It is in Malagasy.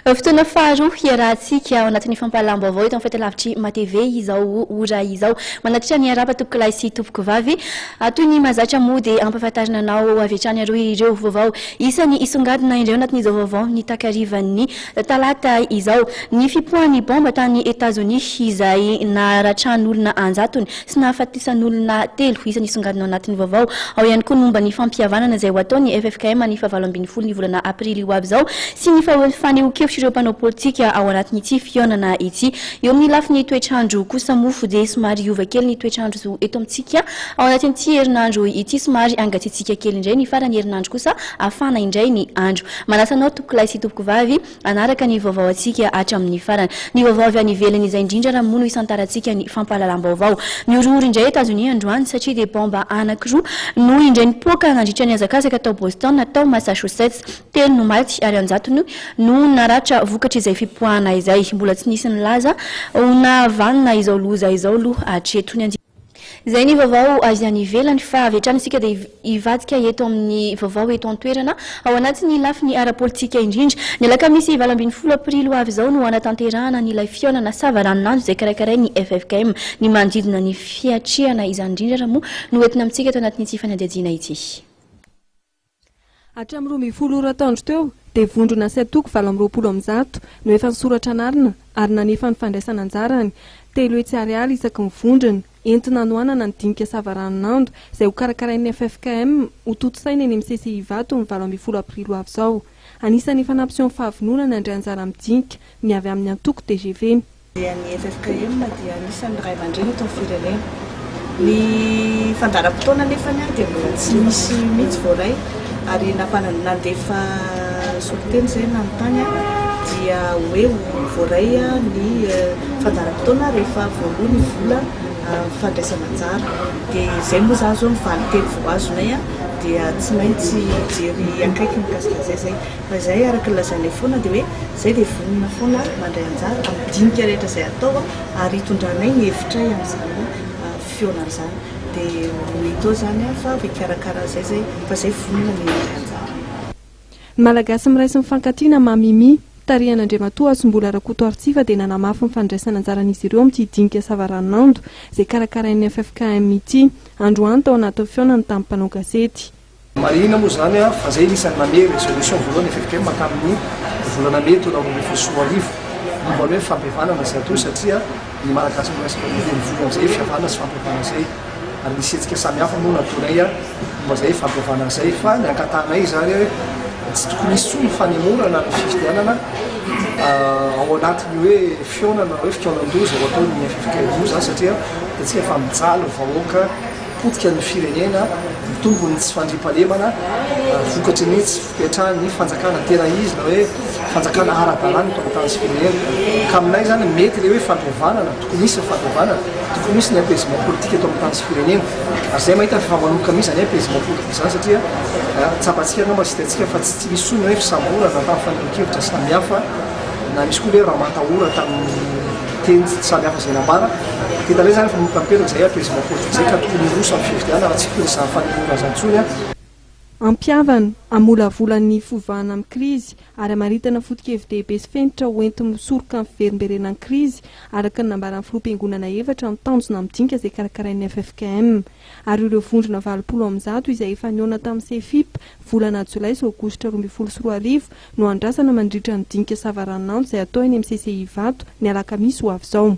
Fotoana faharoa hiarahantsika ao anatin'ny fampahalam-baovao eto amin'ny fahitalavitry matv izao ora izao manatitra ny arapa tompoko lahy sy tompoko vavy toy ny mazatra moa dia ampahafantarina anao avy hatrany aroa ireo vaovao isany isongadina indreo anatin'izao vaovao ny takarivan'ny talata izao ny fipohan'ny bomba tany États-Unis izay naratran'olona anjatony sy nahafatisan'olona telo isany isongadina ao anatin'ny vaovao ao ihany koa momba ny fampihavanana izay ho ataony FFKM ny fahavalo ambin'ny folo ny volana Aprily ho avy zao sy ny fanehoan-kevitra ireo mpanao politika ao anatin'ity fihaonana ity eo amin'ny lafiny toetrandro kosa mofo dia somary iova kely ny toetrandro eto amintsika ao anatin'ity herinandro ity somary angatsitsika kely indray ny farany herinandro kosa afana indray ny andro manasanao tompoko lahy sy tompoko vavy anaraka ny vaovao atsika hatramin'ny farany ny vaovao avy any ivelany izay indrindra raha mono isantarantsika ny fampahalalam-baovao mioriory indray États-Unis androany satria dia bomba anankiroa no indray nipoaka nandritra ny hazakazaka tao Boston tao Massachusetts telo no maty ary anjatony no naratra vokatra izay fipoahana izay mbola tsy nisy ny laza ona vanina izao loza izao aloha hatretony izay ny vaovao azy any ivelany fa avy hatrany isika dia ivadika eto amin'ny vaovao eto an-toerana ao anatin'ny lafiny ara-politika indrindra ny alakamisy 20 Aprily avy izao no hanatanterahana ny ilay fihaonana savaranonando izay karakarain'ny FFKM ny manodidina ny fiatrehana izany indrindra raha moa no entina amintsika eto anatin'ity fanadihadihana ity. Hatramin'ny 20 taondro teo dia vondrona Septoko 2020 no efa nisoratra anarina ary nanefa ny fandraisana anjarany telo hetsy ariary isaky ny vondrona entina noanana ny dinika savaranonando izay ho karakarain'ny FFKM ho toto-saina eny amin'ny CCI vato ny 20 Aprily avy izao anisan'ny fanampiseho fahavononana indray anjara midinika ny avy amin'ny antoko TGV. Ny FFKM dia anisan'ny ray aman-dreny eto amin'ny firenena. Ny fandaram-potoana nefa dia mbola tsy misy mihitsy voaray ary nandefa soliteny izay nanontany dia hoe voaray ny fandaram-potoana rehefa voalohany vola fandraisana anjara dia izay moa zah zao mivaly telo voazonay dia tsy maintsy jery akaiky mikasika zay fa izay araka ny lazainay foana dia hoe izay dia vonona foana mandray anjara amin'ny dinika rehetra izay atao ary hitondranay ny hevitray amin'izany fihaonana izany dia mito zany fa vikarakara zay fa izay vonona ny mandray anjara. Ny malagasy miraisy mifankatiana mamimi tarihan'Andriamatoa Asombola Rakoto Artsiva dia nanamafy ny fandraisana anjaran'izy ireo amin'ity dinika savaranonando izay karakarain'ny FFKM ity androany tao anaty fihaonana tamin'ny mpanao gazety. Marina moa zany fa zay isan'ny name résolution voalohany FFKM makamin'ny volana May taona 2020 momba hoe fampihavanana izay atao satria ny malagasy miraisy mifankatiana zay fihavanana sy fampihavana zay ary misy hetsika samihafa moa nataonay momba zay fampihavana zay fa ny ankatanay zany hoe tsy tokony misy tsony fanemorana ny fifidianana ao anatiny hoe fihaonana hoe fihaonan-doza ao ataony FFKM zany satria tsika efa mijaly vahoaka potika ny firenena mitombo ny tsy fandriam-pahalemana vokatry ny tsy fipetrahany ny fanjakana tena izy na hoe fanjakana ara-dalàna tao amin'ny sy firenena ka aminay zany mety le hoe fampihavanana tokony misy fampihavanana tokony misy ny apaisement politique eto amin'ny tany sy firenena ary zay mahita fifavanomboka misy zany apaisement politique zany satria tsapatsika angamba sy hitantsika fa tsy misy sony hoe fisamborana tamin'ny fanehoan-kevitra samihafa na misy koa hoe raha matahora tamin'ny teny samihafa izay nambara dia talay zany fa mampiperaka izay apaisement politique zay ka tokony roso amin'ny fifidianana raha tsy firesahany fanehoana zany tsony ampiavana amolavolan'ny fivavahana amin'ny krizy ary amaritana foto-kevin-dehibe sy fenitra hoenty misoroka amin'ny fiverimberenan'ny krizy araka ny nambaran'ny filoam-piangonana efatra mitanjona amin'ny dinika izay karakarain'ny FFKM ary ireo vondrona 20 izay efa nihaona tamin'ny CFIP volana Jolay sy Aogositra 2024 no andrasana mandritra ny dinika savaranonando izay atao eny amin'ny CCI vato ny alakamisy ho avy izao.